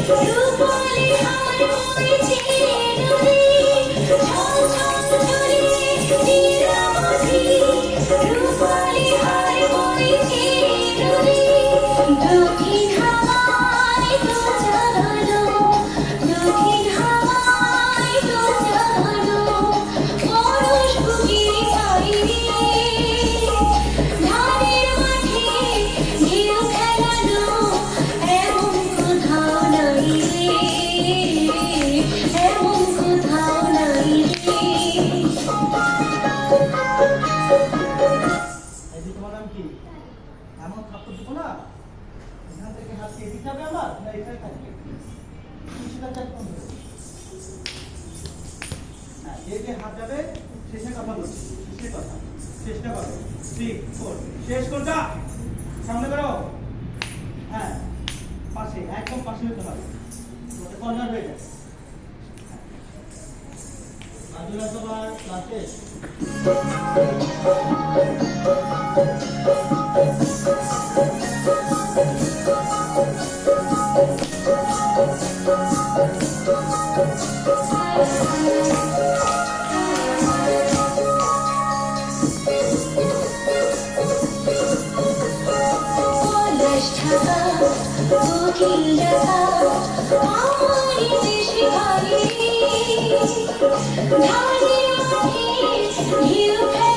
রূপালি হার হয়েছে নদী ঝল ঝল ঝরে নীলাবতী রূপালি হার হয়েছে নদী দক্ষিণ হাওয়ায় তো জাগালো দক্ষিণ হাওয়ায় তো জাগালো পরশ বুকে ছাইরে ধানের মাঠে ঢেউ খেলানো এমন কোথাও নাই রে এমন কোথাও নাই রে। এই যে তোমার নাম কি? এমন থাপ্পড় দিব না, এখান থেকে হাত দিয়ে দিতে হবে আমার, না এখানে থাকবে? তুমি সেটা চেক করবে। হ্যাঁ, যে যে হাত যাবে শেষে কথা বলছি, শেষে কথা, চেষ্টা করো। 3 4 শেষ করবা, সামনে করো। হ্যাঁ, পাশে, একদম পাশে হতে হবে, ওটা কর্নার হয়ে যাবে। আজুলা সবার ক্লাসে পলাশ ঢাকা কোকিল ডাকা আমারই দেশে ঘরে ধানের মাঠে ঢেউ খেলানো